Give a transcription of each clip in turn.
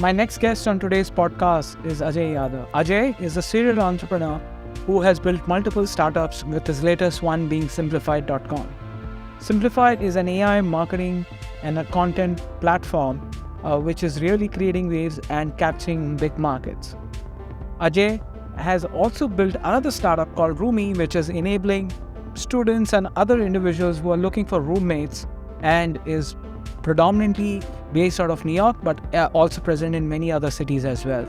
My next guest on today's podcast is Ajay Yadav. Ajay is a serial entrepreneur who has built multiple startups, with his latest one being Simplified.com. Simplified is an AI marketing and a content platform which is really creating waves and capturing big markets. Ajay has also built another startup called Roomie, which is enabling students and other individuals who are looking for roommates, and is predominantly based out of New York, but also present in many other cities as well.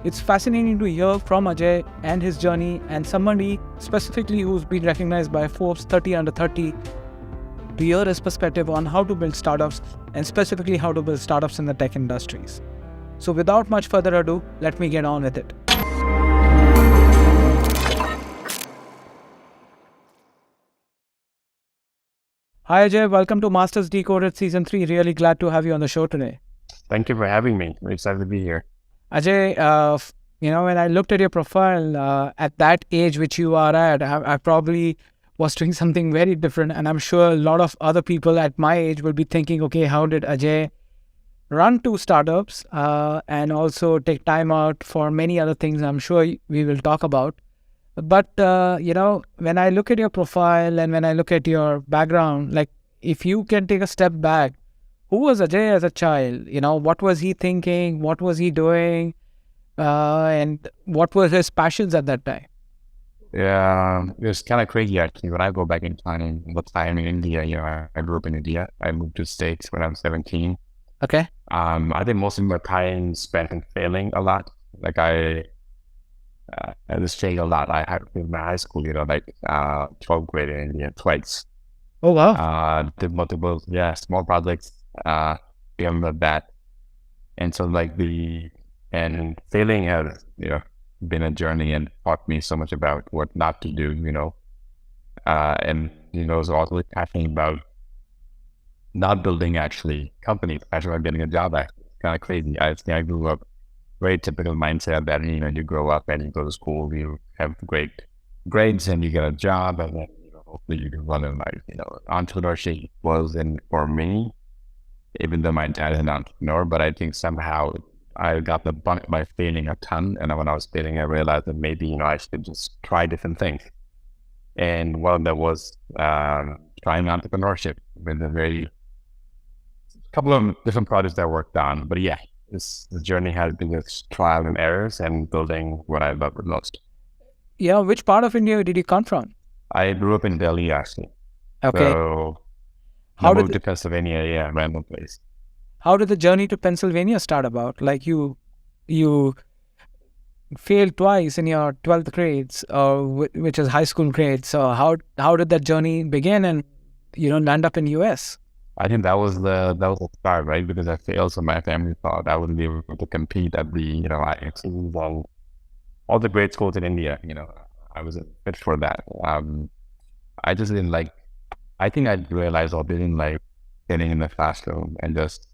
It's fascinating to hear from Ajay and his journey, and somebody specifically who's been recognized by Forbes 30 under 30, to hear his perspective on how to build startups, and specifically how to build startups in the tech industries. So without much further ado, let me get on with it. Hi Ajay, welcome to Masters Decoded Season 3. Really glad to have you on the show today. Thank you for having me. I'm excited to be here. Ajay, when I looked at your profile, at that age which you are at, I probably was doing something very different. And I'm sure a lot of other people at my age will be thinking, okay, how did Ajay run two startups and also take time out for many other things I'm sure we will talk about. But, when I look at your profile and when I look at your background, like if you can take a step back, who was Ajay as a child? What was he thinking? What was he doing? And what were his passions at that time? Yeah, it was kind of crazy actually. When I go back in time, the time in India, I grew up in India. I moved to States when I was 17. Okay. I think most of my time spent in failing a lot. Like I just failed a lot. I had in my high school, 12th grade in India twice. Oh, wow. Did multiple, small projects, beyond that. And so and failing has, been a journey and taught me so much about what not to do, and, was also passionate about not building actually companies, actually about getting a job. Actually, it's kind of crazy. I grew up very typical mindset that, you grow up and you go to school, you have great grades and you get a job, and then, hopefully you can run in life. Entrepreneurship wasn't for me, even though my dad is an entrepreneur, but I think somehow I got the bug by failing a ton. And when I was failing, I realized that maybe, I should just try different things. And one of them was trying entrepreneurship with a couple of different projects that I worked on. But yeah, the journey has been just trial and errors and building what I love the most. Yeah, which part of India did you come from? I grew up in Delhi, actually. Okay. So I moved to Pennsylvania, random place. How did the journey to Pennsylvania start about? Like you failed twice in your 12th grades, which is high school grades. So how did that journey begin and, land up in US? I think that was the start, right? Because I failed, so my family thought I wouldn't be able to compete at the, IXs and all the great schools in India. I wasn't fit for that. I just didn't like. I think I realized I didn't like sitting in the classroom and just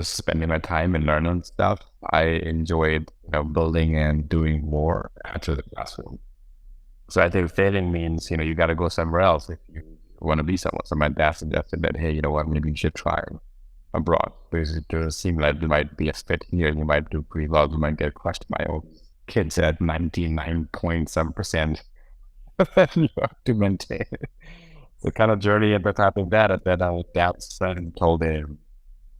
spending my time and learning stuff. I enjoyed, building and doing more after the classroom. So I think failing means, you got to go somewhere else if you want to be someone. So my dad suggested that, hey, you know what, maybe you should try abroad, because it does seem like you might be a fit here and you might do pretty well. You might get crushed by all kids at 99.7%. You have to maintain the kind of journey at the top of that. And then our dad told him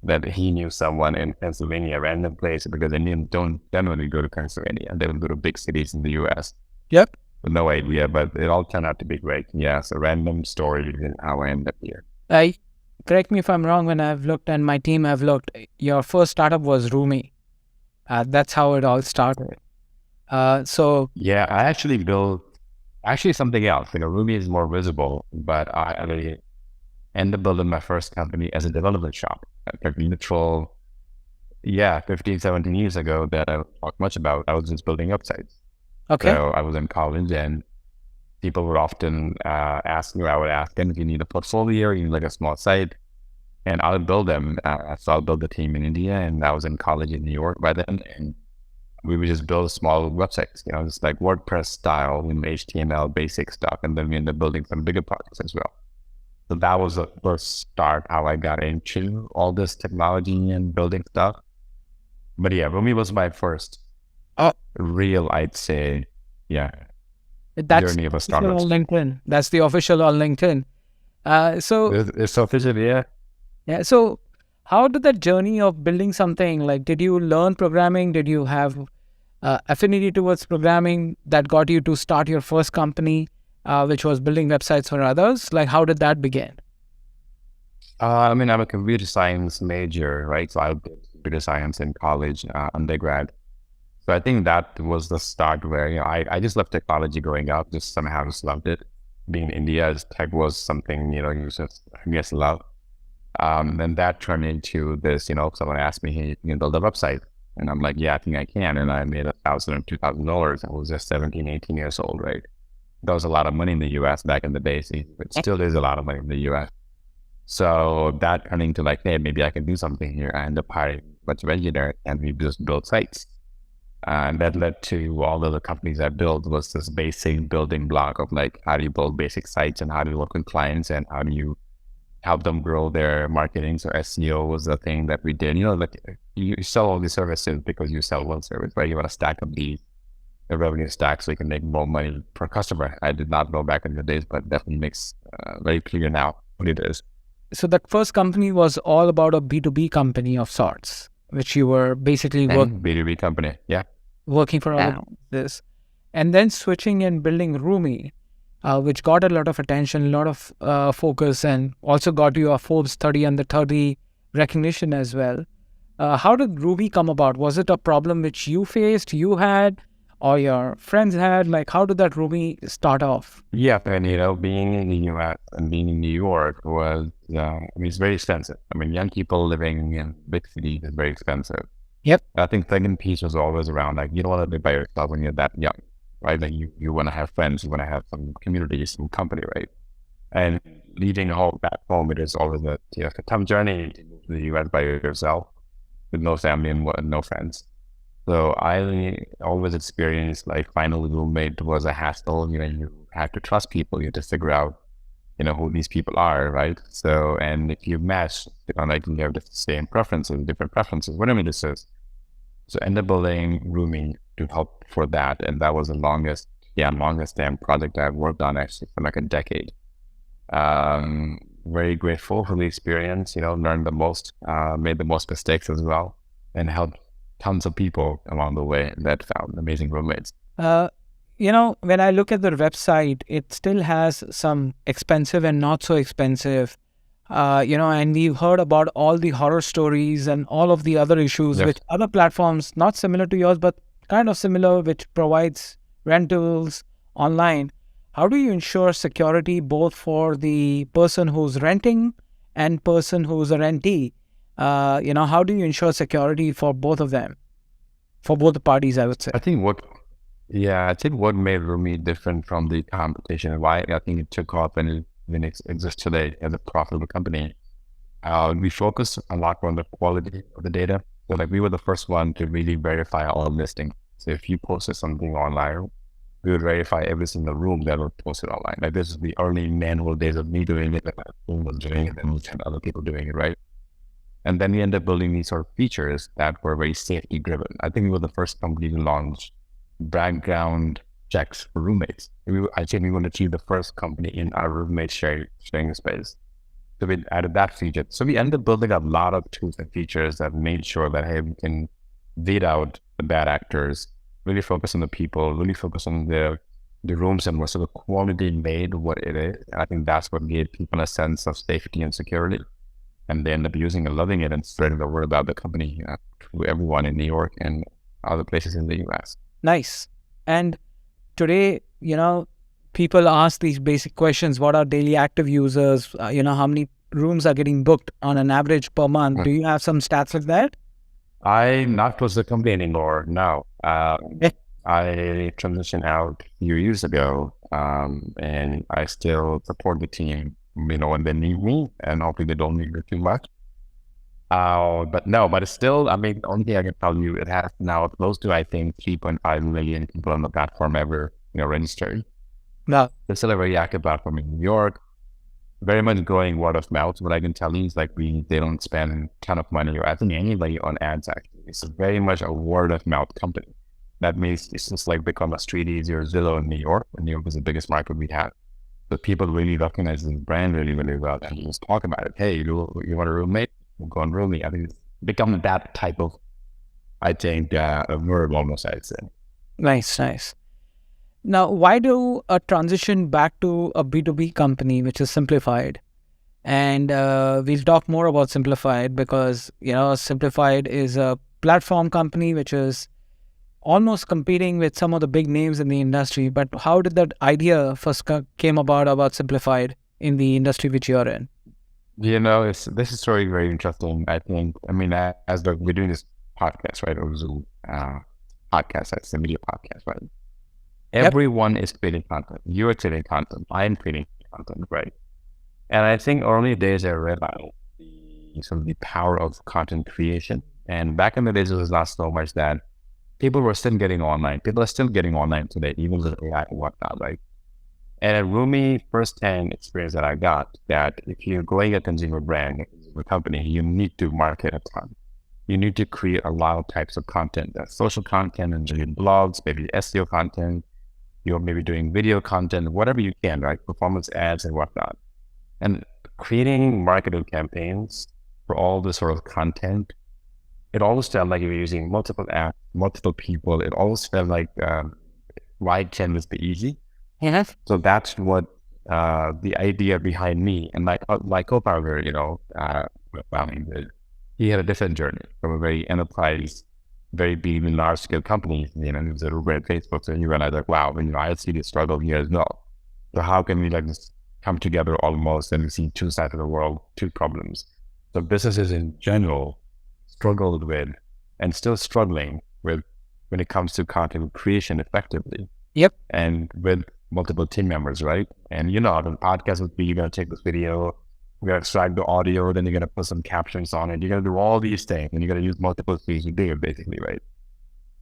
that he knew someone in Pennsylvania, a random place, because Indians don't generally go to Pennsylvania. They would go to big cities in the US. Yep. No idea, but it all turned out to be great. Yeah, it's a random story in how I ended up here. Correct me if I'm wrong, when I've looked and my team have looked, your first startup was Roomie. That's how it all started. Yeah, I actually built something else. Roomie is more visible, but I ended up building my first company as a development shop. Like literal, 15, 17 years ago that I don't talk much about. I was just building websites. Okay. So I was in college and people would often ask me, I would ask them if you need a portfolio or you need like a small site, and I would build them. So I'll build the team in India, and I was in college in New York by then, and we would just build small websites, just like WordPress style and HTML basic stuff. And then we ended up building some bigger projects as well. So that was the first start how I got into all this technology and building stuff. But yeah, Rumi was my first Oh, real, I'd say, yeah, that's journey of a official startup. on LinkedIn. That's the official on LinkedIn. So It's official, yeah. yeah. So how did that journey of building something like? Did you learn programming? Did you have affinity towards programming that got you to start your first company, which was building websites for others? Like, how did that begin? I mean, I'm a computer science major, right? So I did computer science in college, undergrad. So I think that was the start where, I just loved technology growing up, just somehow just loved it. Being in India, tech was something, you just, I guess, love. And that turned into this, someone asked me, hey, you can build a website. And I'm like, yeah, I think I can. And I made $1,000 or $2,000. I was just 17, 18 years old, right? That was a lot of money in the US back in the day. See, it still is a lot of money in the US. So that turned into like, hey, maybe I can do something here. I ended up hiring a bunch of engineers and we just built sites. And that led to all of the companies I built was this basic building block of like, how do you build basic sites and how do you work with clients and how do you help them grow their marketing. So SEO was the thing that we did. Like you sell all these services because you sell one service, right? You want to stack up the revenue stack so you can make more money per customer. I did not know back in the days, but definitely makes very clear now what it is. So that first company was all about a B2B company of sorts, which you were basically And B2B company, yeah. working for other businesses, and then switching and building Rumi, which got a lot of attention, a lot of focus, and also got you a Forbes 30 under 30 recognition as well. How did Rumi come about? Was it a problem which you faced, you had, or your friends had? Like, how did that Rumi start off? Yeah, and being in the US and being in New York was, I mean, it's very expensive. I mean, young people living in big cities is very expensive. Yep. I think second piece was always around like, you don't want to live by yourself when you're that young, right? Like you want to have friends, you want to have some community, some company, right? And leaving home back home, it is always a tough journey to move to the US by yourself with no family and no friends. So I always experienced like finding a roommate was a hassle. You have to trust people. You have to figure out, who these people are, right? So, and if you match, like you have the same preferences, different preferences, whatever this is. So end up building Rumi to help for that. And that was the longest damn project I've worked on actually for like a decade. Very grateful for the experience, learned the most, made the most mistakes as well, and helped tons of people along the way that found amazing roommates. When I look at the website, it still has some expensive and not so expensive, and we've heard about all the horror stories and all of the other issues, Yes. which other platforms, not similar to yours, but kind of similar, which provides rentals online. How do you ensure security both for the person who's renting and person who's a rentee? How do you ensure security for both of them, for both the parties, I would say? I think what made Rumi different from the competition and why I think it took off and it exists today as a profitable company. We focused a lot on the quality of the data. So like we were the first one to really verify all listings. So if you posted something online, we would verify every single room that was posted online. Like this is the early manual days of me doing it, and my team was doing it, and we had other people doing it, right? And then we ended up building these sort of features that were very safety driven. I think we were the first company to launch background checks for roommates. I think we were actually the first company in our roommate sharing space. So we added that feature. So we ended up building a lot of tools and features that made sure that, hey, we can weed out the bad actors, really focus on the people, really focus on the rooms and so the quality made what it is. And I think that's what gave people a sense of safety and security. And they end up using and loving it and spreading the word about the company to everyone in New York and other places in the US. Nice. And today, people ask these basic questions. What are daily active users? How many rooms are getting booked on an average per month? Do you have some stats like that? I'm not close to the company anymore. No. I transitioned out a few years ago, and I still support the team, when they need me, and hopefully they don't need me too much. But it's still, I mean, the only thing I can tell you, it has now close to, I think, 3.5 million people on the platform ever, registered. No. It's still a very active platform in New York, very much growing word of mouth. What I can tell you is like they don't spend a ton of money or I think anybody on ads actually. It's very much a word of mouth company. That means it's just like become a street easy or Zillow in New York. And New York is the biggest market we have. So people really recognize the brand really, really well and just talk about it. Hey, you want a roommate? We'll go on roomie. I think it's become that type of, I think, a verb almost, I'd say. Nice. Now, why do a transition back to a B2B company, which is Simplified? And we'll talk more about Simplified because, Simplified is a platform company which is almost competing with some of the big names in the industry. But how did that idea first came about Simplified in the industry which you're in? This is really very interesting. I think, as we're doing this podcast, right, or Zoom podcast, it's a video podcast, right? Everyone is creating content. You're creating content. I'm creating content, right? And I think early days I realized the power of content creation. And back in the days, it was not so much that people were still getting online. People are still getting online today, even with AI and whatnot, right? And a roomy first-hand experience that I got that if you're growing a consumer brand, a consumer company, you need to market a ton. You need to create a lot of types of content. That's social content and doing blogs, maybe SEO content. You're maybe doing video content, whatever you can, right? Performance ads and whatnot. And creating marketing campaigns for all this sort of content, it always felt like you were using multiple apps, multiple people. It always felt like wide canvas be easy. Yes. So that's what the idea behind me and my co-founder, he had a different journey from a very enterprise, very big and large scale company. He was at Uber and Facebook. So he realized like, wow, I see the struggle here as well. So how can we just come together almost and we see two sides of the world, two problems. So businesses in general struggled with and still struggling with when it comes to content creation effectively. Yep. And with multiple team members, right? And the podcast would be, you're going to take this video, we're going to extract the audio, then you're going to put some captions on it. You're going to do all these things and you're going to use multiple things to do it basically, right?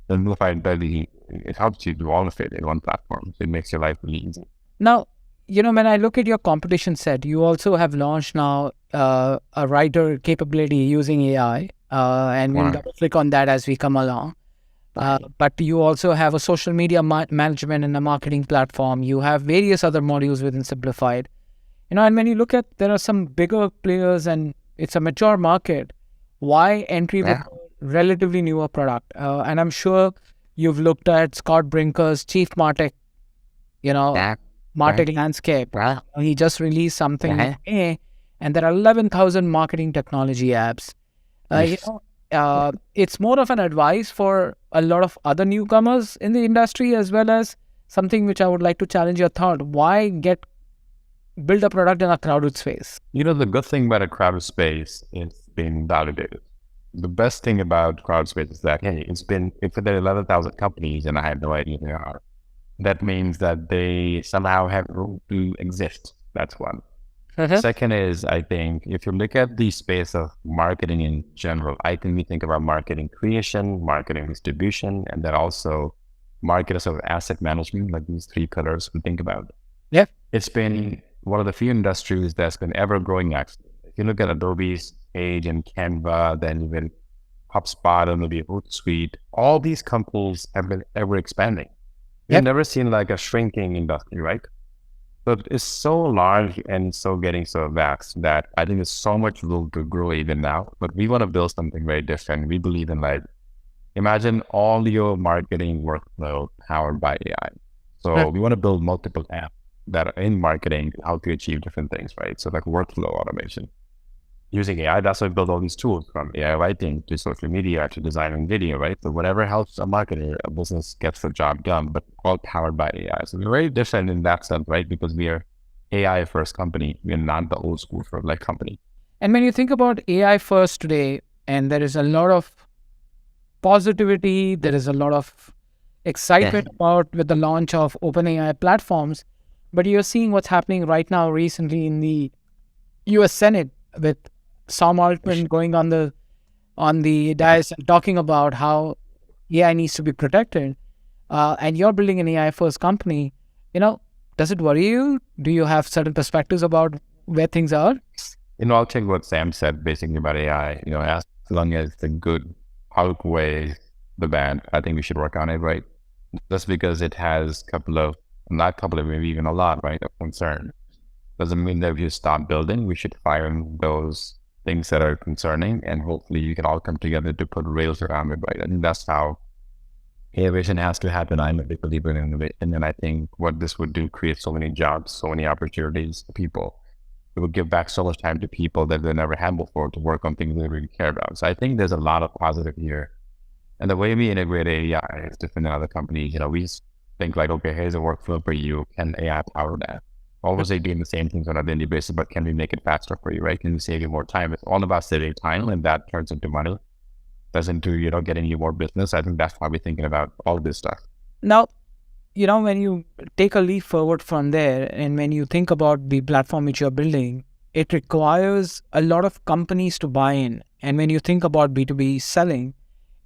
Simplified, it helps you do all of it in one platform. So it makes your life really easy. Now, when I look at your competition set, you also have launched now a writer capability using AI, and we'll double click on that as we come along. But you also have a social media management and a marketing platform. You have various other modules within Simplified. And when you look at, there are some bigger players and it's a mature market. Why entry with a relatively newer product? And I'm sure you've looked at Scott Brinker's Chief Martech, Martech landscape. He just released something in May, and there are 11,000 marketing technology apps. It's more of an advice for a lot of other newcomers in the industry, as well as something which I would like to challenge your thought. Why build a product in a crowded space? The good thing about a crowded space is being validated. The best thing about crowded space is that, if there are 11,000 companies and I have no idea who they are, that means that they somehow have room to exist. That's one. Second is, I think, if you look at the space of marketing in general, I think we think about marketing creation, marketing distribution, and then also market of asset management, like these three pillars we think about. Yeah. It's been one of the few industries that's been ever growing actually. If you look at Adobe's Page and Canva, then even HubSpot and maybe Hootsuite, all these companies have been ever expanding. You've never seen like a shrinking industry, right? But it's so large and getting so vast that I think there's so much room to grow even now. But we want to build something very different. We believe in imagine all your marketing workflow powered by AI. So we want to build multiple apps that are in marketing to help you achieve different things, right? So like workflow automation. Using AI, that's why we build all these tools, from AI writing to social media to designing video, right? So whatever helps a marketer, a business gets the job done, but all powered by AI. So we're very different in that sense, right? Because we are AI first company. We're not the old school sort of company. And when you think about AI first today, and there is a lot of positivity, there is a lot of excitement about with the launch of OpenAI platforms, but you're seeing what's happening right now recently in the US Senate with Sam Altman going on the dais and talking about how AI needs to be protected, and you're building an AI first company. Does it worry you? Do you have certain perspectives about where things are? I'll take what Sam said basically about AI. As long as it's a good outweighs the bad. I think we should work on it, right? Just because it has maybe even a lot, right, of concern, doesn't mean that if you stop building, we should find those things that are concerning, and hopefully you can all come together to put rails around it, right? I think that's how innovation has to happen. I'm a big believer in innovation, and I think what this would do, create so many jobs, so many opportunities for people. It would give back so much time to people that they never had before to work on things they really care about. So I think there's a lot of positive here. And the way we integrate AI is different than other companies. We think like, okay, here's a workflow for you. Can AI power that? Always they doing the same things on a daily basis, but can we make it faster for you, right? Can we save you more time? It's all about saving time, and that turns into money. Doesn't do, getting you more business. I think that's why we're thinking about all this stuff. Now, when you take a leap forward from there, and when you think about the platform which you're building, it requires a lot of companies to buy in. And when you think about B2B selling,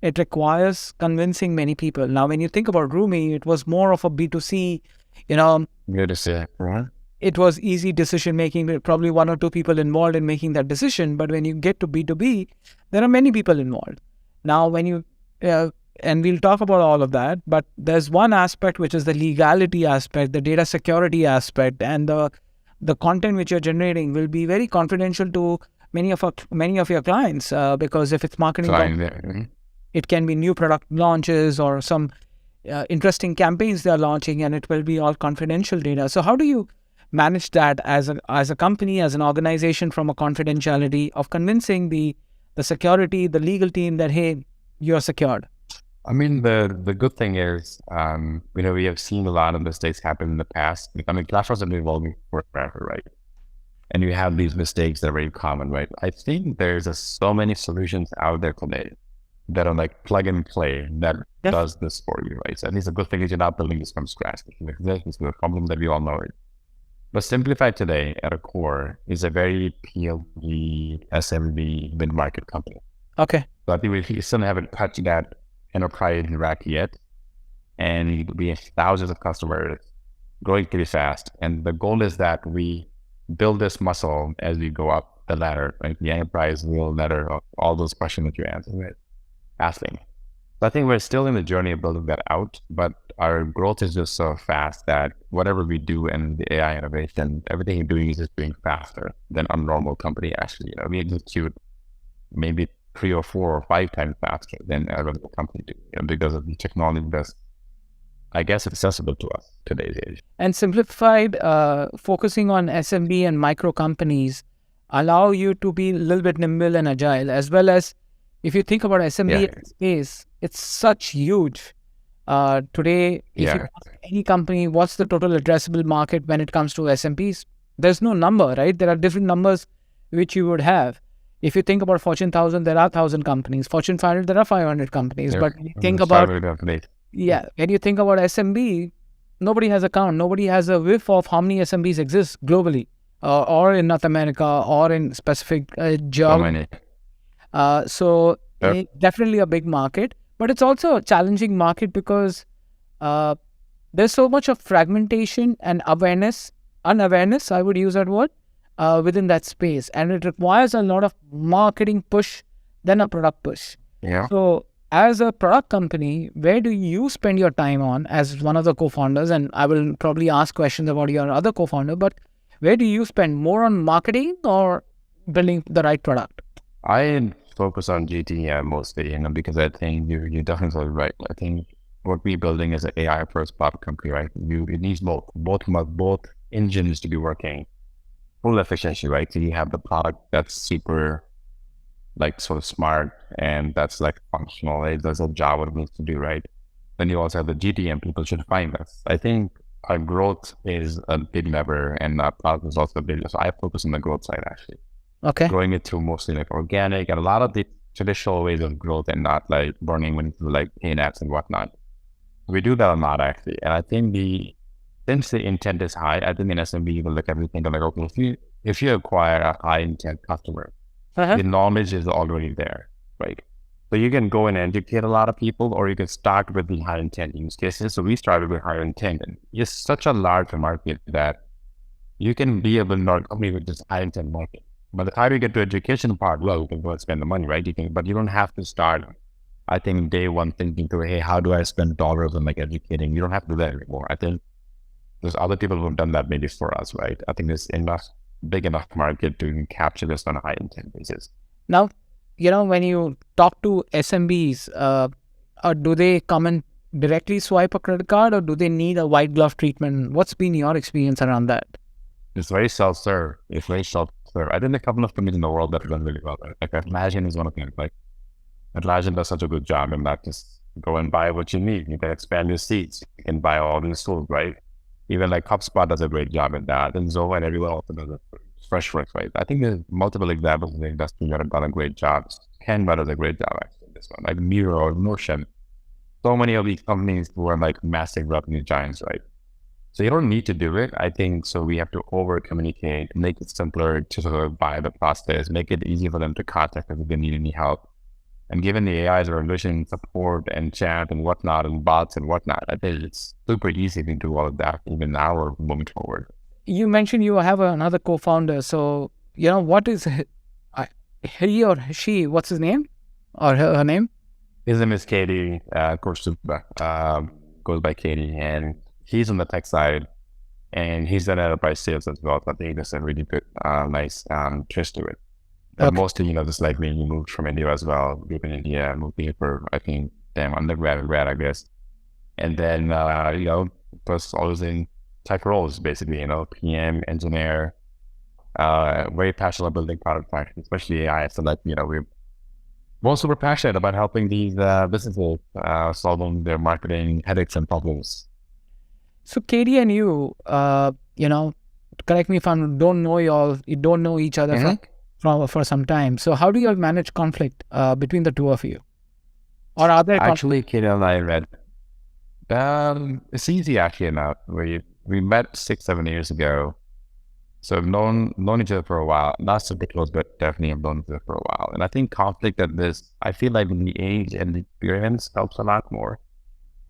it requires convincing many people. Now, when you think about Rumi, it was more of a B2C, Good to see. Right? It was easy decision making, probably one or two people involved in making that decision. But when you get to B2B, there are many people involved. Now, when you, and we'll talk about all of that, but there's one aspect, which is the legality aspect, the data security aspect, and the content which you're generating will be very confidential to many of your clients, because if it's marketing, it can be new product launches or some interesting campaigns they're launching, and it will be all confidential data. So how do you manage that as a company, as an organization, from a confidentiality of convincing the security, the legal team that, hey, you're secured? I mean, the good thing is, we have seen a lot of mistakes happen in the past. I mean, platforms have been evolving forever, right? And you have these mistakes that are very common, right? I think there's so many solutions out there today that are like plug and play that does this for you, right? So at least the good thing is you're not building this from scratch. This is a problem that we all know it. But Simplified today at a core is a very PLG, SMB, mid-market company. Okay. So I think we still haven't touched that enterprise rack yet. And we have thousands of customers growing pretty fast. And the goal is that we build this muscle as we go up the ladder, right? The enterprise real ladder of all those questions that you're asking. So I think we're still in the journey of building that out, but our growth is just so fast that whatever we do in the AI innovation, everything you're doing is just doing faster than a normal company actually. We execute maybe 3 or 4 or 5 times faster than a regular company do, because of the technology that's, I guess, accessible to us today's age. And Simplified, focusing on SMB and micro companies, allow you to be a little bit nimble and agile, as well as if you think about SMB space, it's such huge. Today, if you ask any company, what's the total addressable market when it comes to SMBs? There's no number, right? There are different numbers which you would have. If you think about Fortune 1000, there are 1,000 companies. Fortune 500, there are 500 companies. But when you think about, when you think about SMB, nobody has a count. Nobody has a whiff of how many SMBs exist globally, or in North America, or in specific geography. So definitely a big market, but it's also a challenging market because there's so much of fragmentation and unawareness, I would use that word, within that space. And it requires a lot of marketing push than a product push. Yeah. So as a product company, where do you spend your time on as one of the co-founders? And I will probably ask questions about your other co-founder, but where do you spend more on marketing or building the right product? I focus on GTM mostly, because I think you're definitely right. I think what we're building is an AI first product company, right? It needs both engines to be working full efficiency, right? So you have the product that's super, like, sort of smart and that's like functional. It does a job what it needs to do, right? Then you also have the GTM. People should find us. I think our growth is a big lever, and our product is also big. So I focus on the growth side actually. Okay. Growing it through mostly like organic and a lot of the traditional ways of growth, and not like burning money through like paid ads and whatnot. We do that a lot actually. And I think since the intent is high, I think in SMB you will look at everything like, okay, if you acquire a high intent customer, the knowledge is already there, right? So you can go and educate a lot of people, or you can start with the high intent use cases. So we started with high intent, and it's such a large market that you can be a billion-dollar company with just high intent market. By the time you get to education part, well, you can go and spend the money, right? But you don't have to start I think day one thinking through, hey, how do I spend dollars on like educating? You don't have to do that anymore. I think there's other people who've done that maybe for us, right? I think there's enough, big enough market to capture this on a high intent basis. Now, when you talk to SMBs, do they come and directly swipe a credit card, or do they need a white glove treatment? What's been your experience around that? It's very self-serve. It's very self-serve. I think a couple of companies in the world that have done really well. Like Imagine is one of them. Like Imagine does such a good job in that. Just go and buy what you need. You can expand your seats. You can buy all these tools, right? Even like HubSpot does a great job in that, and Zoho and everyone else does a Freshworks, right? I think there's multiple examples in the industry that have done a great job. Canva does a great job actually. This one, like Miro, Notion. So many of these companies who are like massive revenue giants, right? So you don't need to do it. I think so. We have to over communicate, make it simpler to sort of buy the process, make it easy for them to contact us if they need any help. And given the AIs are enriching support and chat and whatnot and bots and whatnot, I think it's super easy to do all of that even now or moving forward. You mentioned you have another co-founder. So, what is he or she? What's his name or her name? His name is Katie Korsuba, goes by Katie, and he's on the tech side, and he's done enterprise sales as well. So I think there's a really good, nice twist to it. But mostly, just like me, he moved from India as well. Grew up in India, moved here for, I think, undergrad and grad, I guess. And then, was always in tech roles, basically, PM, engineer, very passionate about building product factories, especially AI. So like, we're both super passionate about helping these businesses solving their marketing headaches and problems. So Katie and you, correct me if I don't know you don't know each other for some time. So how do you all manage conflict between the two of you? Or are there actually, Katie and I read. It's easy actually enough. We met 6-7 years ago, so I've known each other for a while. Not super close, but definitely have known each other for a while. And I think conflict at this, I feel like the age and the experience helps a lot more.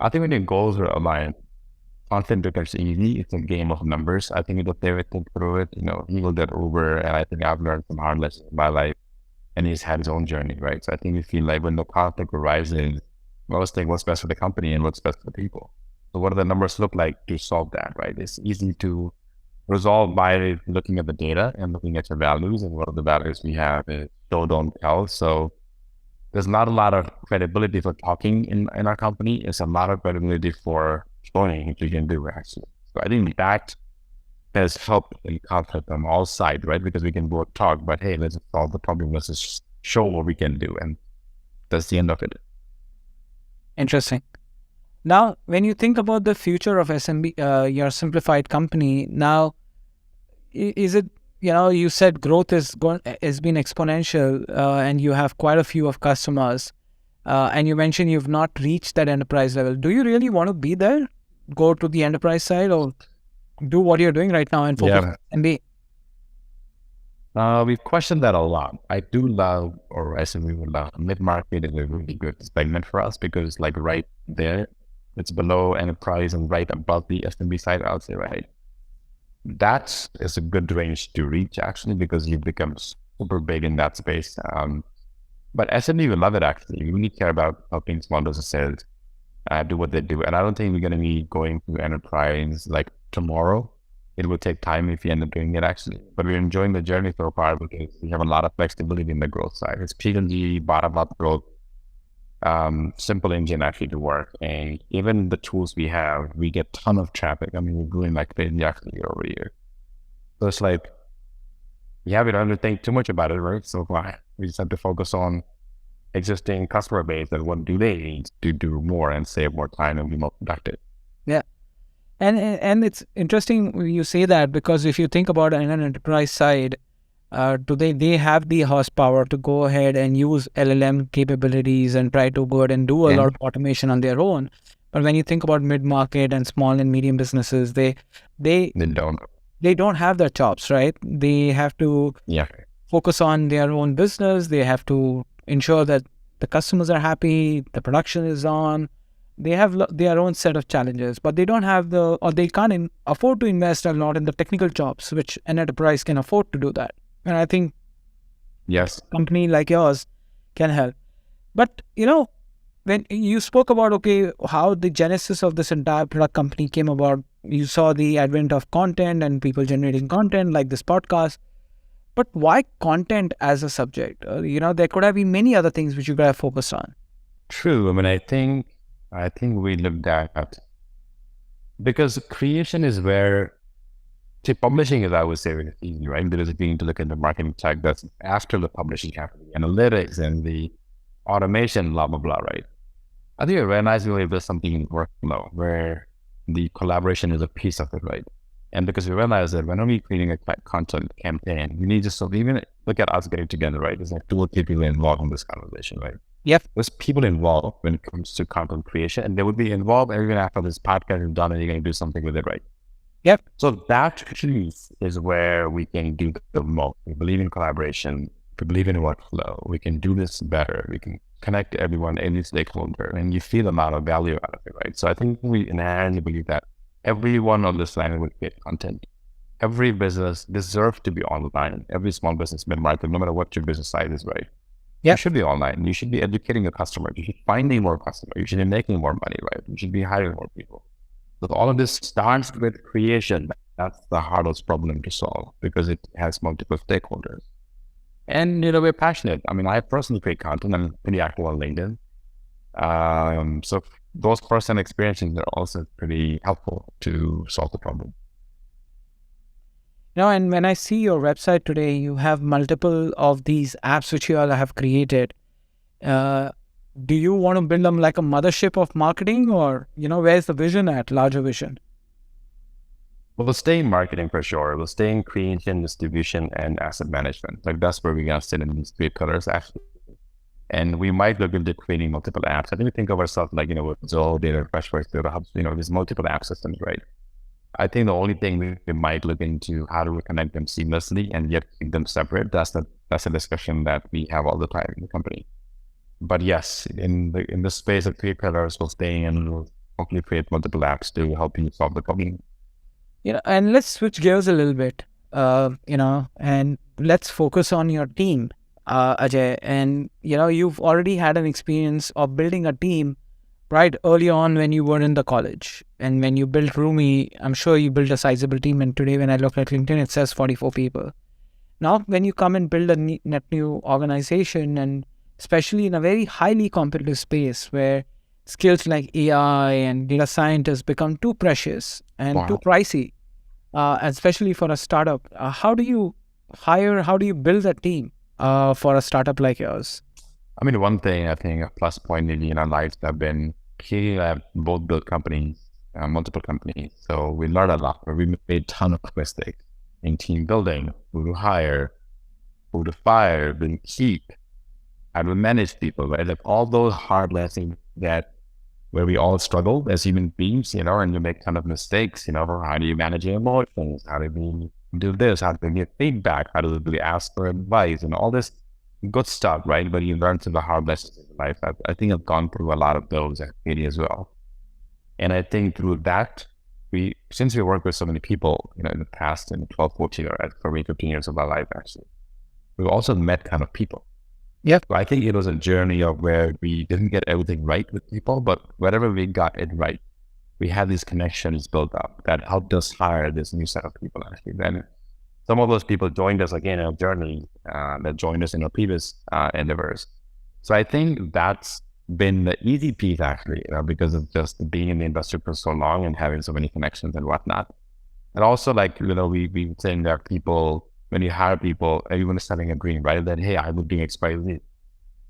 I think when your goals are aligned, conflict becomes easy. It's a game of numbers. I think if David think through it, he will get over. And I think I've learned some hard lessons in my life, and he's had his own journey, right? So I think we feel like when the conflict arises, we always think what's best for the company and what's best for the people. So what do the numbers look like to solve that, right? It's easy to resolve by looking at the data and looking at your values, and what are the values we have is show, don't tell. So there's not a lot of credibility for talking in our company. It's a lot of credibility for showing what you can do, actually. So I think that has helped in conflict on all sides, right? Because we can both talk, but hey, let's solve the problem. Let's just show what we can do. And that's the end of it. Interesting. Now, when you think about the future of SMB, your simplified company, now, is it, you said growth has been exponential, and you have quite a few of customers, and you mentioned you've not reached that enterprise level. Do you really want to be there, go to the enterprise side, or do what you're doing right now and focus on SMB? We've questioned that a lot. I do love, or I said we would love, mid-market is a really good segment for us because like right there, it's below enterprise and right above the SMB side, I would say, right? That is a good range to reach actually because you become super big in that space. But SMB, we love it actually. We really care about helping small businesses do what they do. And I don't think we're going to be going to enterprise like tomorrow. It will take time if you end up doing it actually. But we're enjoying the journey so far because we have a lot of flexibility in the growth side. It's P&G, bottom-up growth, simple engine actually to work. And even the tools we have, we get a ton of traffic. I mean, we're growing like crazy actually year over year. So it's like, we don't have to think too much about it, right? So we just have to focus on existing customer base and what do they need to do more and save more time and be more productive. Yeah. And it's interesting you say that because if you think about it in an enterprise side, they have the horsepower to go ahead and use LLM capabilities and try to go ahead and do a lot of automation on their own. But when you think about mid-market and small and medium businesses, they don't have their chops, right? They have to focus on their own business. They have to ensure that the customers are happy, the production is on. They have their own set of challenges, but they don't have they can't afford to invest a lot in the technical jobs, which an enterprise can afford to do that. And I think a company like yours can help. But, when you spoke about, okay, how the genesis of this entire product company came about, you saw the advent of content and people generating content like this podcast. But why content as a subject? There could have been many other things which you could have focused on. True. I mean, I think we looked at, because creation is where, see, publishing is, I would say, really easy, right? There is a need to look at the marketing tech that's after the publishing happened, the analytics and the automation, blah, blah, blah, right? I think I realized we there's something in workflow where the collaboration is a piece of it, right? And because we realized that when we're creating a content campaign, we need to sort of even look at us getting together, right? There's like 2 or 3 people involved in this conversation, right? Yep. There's people involved when it comes to content creation, and they would be involved even after this podcast is done and you're going to do something with it, right? Yep. So that piece is where we can do the most. We believe in collaboration. We believe in workflow. We can do this better. We can connect everyone, any stakeholder, and you feel a lot of value out of it, right? So I think we inherently believe that everyone on this planet will create content. Every business deserves to be online. Every small business, mid-market, no matter what your business size is, right? Yep. You should be online. You should be educating your customers. You should be finding more customers. You should be making more money, right? You should be hiring more people. But all of this starts with creation. That's the hardest problem to solve because it has multiple stakeholders. And, we're passionate. I mean, I personally create content. I'm pretty active on LinkedIn. So those personal experiences are also pretty helpful to solve the problem. And when I see your website today, you have multiple of these apps which you all have created. Do you want to build them like a mothership of marketing, or, where's the vision at, larger vision? Well, we'll stay in marketing for sure. We'll stay in creation, distribution, and asset management. Like that's where we're going to sit in these 3 pillars, actually. And we might look into creating multiple apps. I think we think of ourselves like, with Zoho, Data, Freshworks, Data Hubs, there's multiple app systems, right? I think the only thing we might look into, how do we connect them seamlessly and yet keep them separate? That's a discussion that we have all the time in the company. But yes, in the space of 3 pillars, we'll stay in and we'll hopefully create multiple apps to help you solve the problem. And let's switch gears a little bit, and let's focus on your team, Ajay. And, you've already had an experience of building a team right early on when you were in the college. And when you built Roomy, I'm sure you built a sizable team. And today when I look at LinkedIn, it says 44 people. Now, when you come and build a net new organization, and especially in a very highly competitive space where skills like AI and data scientists become too precious and too pricey, especially for a startup, how do you build a team for a startup like yours? I mean, one thing I think a plus point maybe in our lives have been, here I've both built companies, multiple companies. So we learned a lot, but we made a ton of mistakes in team building, who to hire, who to fire, then keep, how to manage people, right? Like all those hard lessons where we all struggle as human beings, and you make a ton of mistakes, how do you manage your emotions? How do we do this? How do we get feedback? How do we ask for advice? And all this good stuff, right? But you learn through the hard lessons in life. I think I've gone through a lot of those at Katie as well. And I think through that, since we work with so many people, in the past, in 12, 14, or for me, 15 years of my life, actually, we've also met kind of people. Yep. So I think it was a journey of where we didn't get everything right with people, but wherever we got it right, we had these connections built up that helped us hire this new set of people, actually. Then some of those people joined us again in our journey, that joined us in our previous endeavors. So I think that's been the easy piece, actually, because of just being in the industry for so long and having so many connections and whatnot. And also, we saying that people, when you hire people, everyone is setting a dream, right? That, hey, I would do X, Y, Z.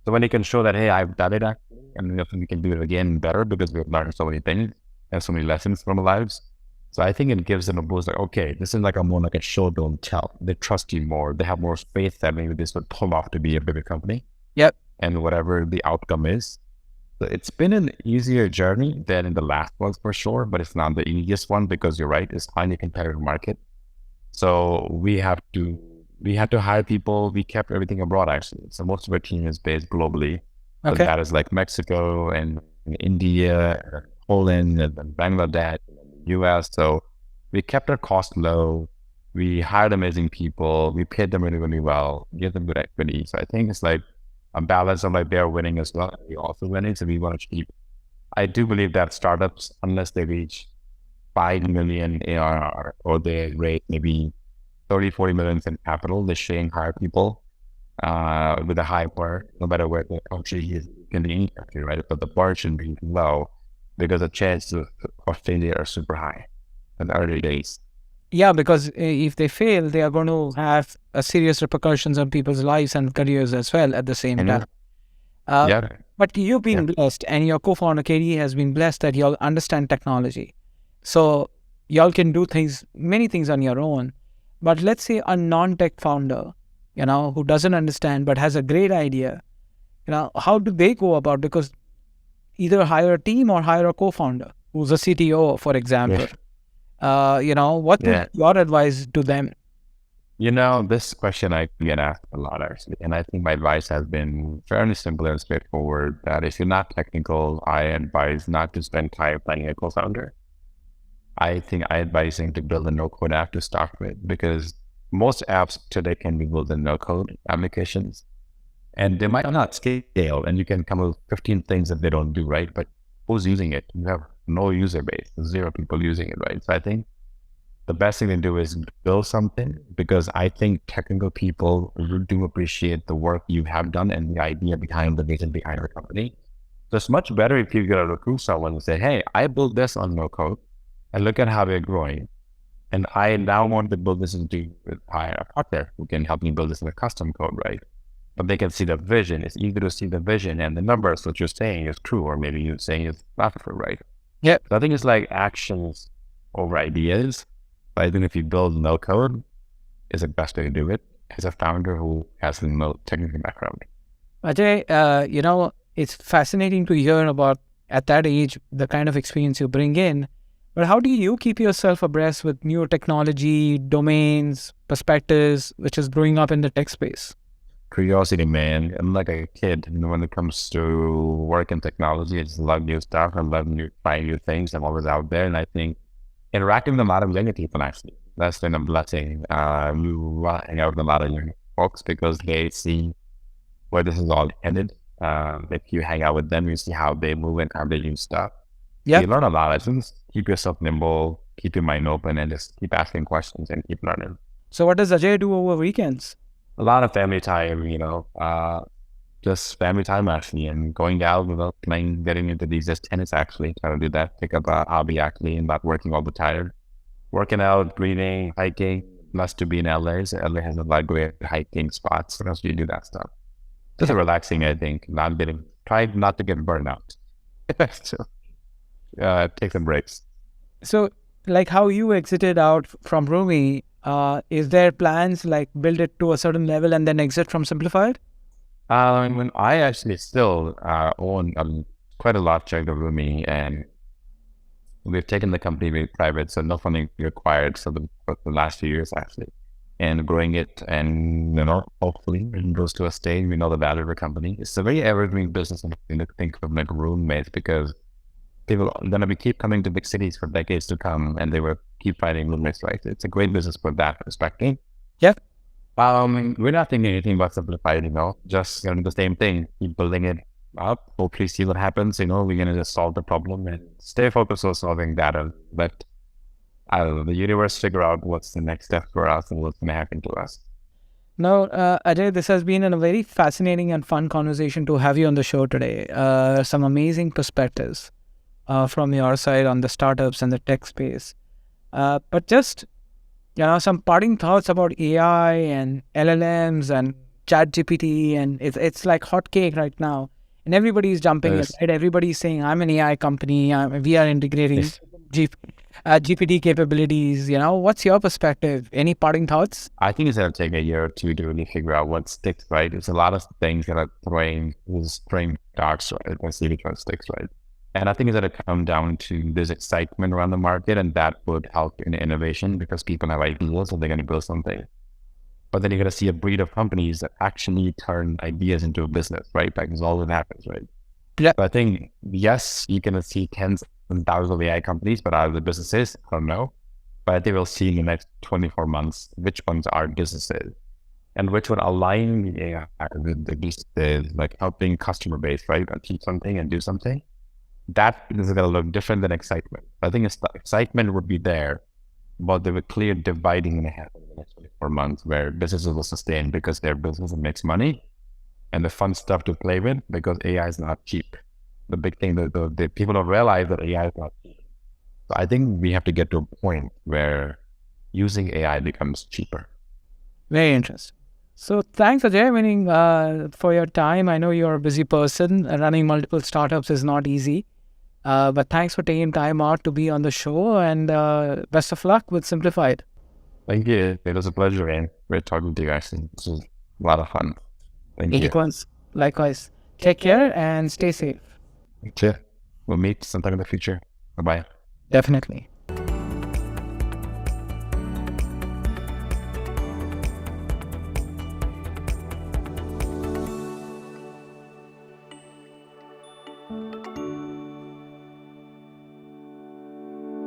So when you can show that, hey, I've done it actually, and we can do it again better because we've learned so many things and so many lessons from our lives. So I think it gives them a boost, like, okay, this is more like a show, don't tell. They trust you more. They have more faith that maybe this would pull off to be a bigger company. Yep. And whatever the outcome is. So it's been an easier journey than in the last ones for sure, but it's not the easiest one because you're right, it's highly competitive market. So we had to hire people. We kept everything abroad, actually. So most of our team is based globally. Okay. So that is like Mexico and India, and Poland, and Bangladesh, and the US. So we kept our costs low. We hired amazing people. We paid them really, really well, gave them good equity. So I think it's like a balance of like they're winning as well. We also winning. So we want to keep, I do believe that startups, unless they reach 5 million ARR or they rate maybe 30, 40 million in capital, they shouldn't hire people with a high bar, no matter where the country is in the country, right? But the bar should be low because the chances of failure are super high in the early days. Yeah, because if they fail, they are going to have a serious repercussions on people's lives and careers as well at the same time. Yeah. But you've been blessed, and your co-founder Katie has been blessed that y'all understand technology. So y'all can do many things on your own. But let's say a non-tech founder, who doesn't understand but has a great idea, how do they go about? Because either hire a team or hire a co-founder who's a CTO, for example. What would your advice to them? This question I get asked a lot actually, and I think my advice has been fairly simple and straightforward. That if you're not technical, I advise not to spend time finding a co-founder. I think I advise him to build a no-code app to start with, because most apps today can be built in no-code applications, and they might not scale, and you can come up with 15 things that they don't do, right? But who's using it? You have no user base, 0 people using it, right? So I think the best thing to do is build something, because I think technical people do appreciate the work you have done and the idea behind the vision behind your company. So it's much better if you get to recruit someone and say, hey, I built this on no code and look at how they're growing. And I now want to build this into a partner who can help me build this in a custom code, right? But they can see the vision. It's easy to see the vision and the numbers. What you're saying is true, or maybe you're saying it's not true, right? Yeah. So I think it's like actions over ideas. But I think if you build no code, is the best way to do it as a founder who has no technical background. Ajay, it's fascinating to hear about, at that age, the kind of experience you bring in. But how do you keep yourself abreast with new technology, domains, perspectives, which is growing up in the tech space? Curiosity, man. I'm like a kid. When it comes to work in technology, I just love new stuff. I love trying new things. I'm always out there. And I think interacting with a lot of young people, actually, that's been a blessing. You hang out with a lot of young folks because they see where this is all headed. If you hang out with them, you see how they move and how they use stuff. Yeah. You learn a lot of lessons. Keep yourself nimble, keep your mind open, and just keep asking questions and keep learning. So what does Ajay do over weekends? A lot of family time, just family time actually, and going out, playing, getting into these just tennis actually, trying to do that, pick up a hobby actually, and not working all the time. Working out, reading, hiking, must to be in LA. So LA has a lot of great hiking spots. So you do that stuff. Just relaxing, I think, try not to get burned out. So, take some breaks. So like how you exited out from Rumi, is there plans like build it to a certain level and then exit from Simplified? When I actually still own quite a large chunk of Rumi, and we've taken the company very private, so no funding required for the last few years actually, and growing it, and hopefully it goes to a stage we know the value of the company. It's a very evergreen business, and I think of like roommates, because people are going to keep coming to big cities for decades to come, and they will keep finding roommates, right? It's a great business for that perspective. Yeah. We're not thinking anything about Simplified, just the same thing, keep building it up, hopefully see what happens, we're going to just solve the problem and stay focused on solving that, let the universe figure out what's the next step for us and what's going to happen to us. No, Ajay, this has been a very fascinating and fun conversation to have you on the show today. Some amazing perspectives from your side on the startups and the tech space. But just, some parting thoughts about AI and LLMs and ChatGPT, and it's like hot cake right now. And everybody's jumping in, right? Everybody's saying, I'm an AI company. We are integrating GPT capabilities. What's your perspective? Any parting thoughts? I think it's going to take a year or two to really figure out what sticks, right? There's a lot of things that are throwing darts, right? Let's see which one sticks, right? And I think it's going to come down to this excitement around the market, and that would help in innovation because people have ideas and they're going to build something. But then you're going to see a breed of companies that actually turn ideas into a business, right? That is all that happens, right? Yeah. So I think, yes, you're going to see tens and thousands of AI companies, but out of the businesses, I don't know. But I think we'll see in the next 24 months which ones are businesses. and which would align the AI with the like helping customer base, right? Achieve something and do something. That is going to look different than excitement. I think excitement would be there, but there were clear dividing in half in the next 24 months where businesses will sustain because their business makes money and the fun stuff to play with because AI is not cheap. The big thing that the people don't realize that AI is not cheap. So I think we have to get to a point where using AI becomes cheaper. Very interesting. So thanks, Ajay, for your time. I know you're a busy person. Running multiple startups is not easy. But thanks for taking time out to be on the show, and best of luck with Simplified. Thank you. It was a pleasure, and great talking to you guys. This was a lot of fun. Thank you. Likewise. Take care and stay safe. We'll meet sometime in the future. Bye-bye. Definitely.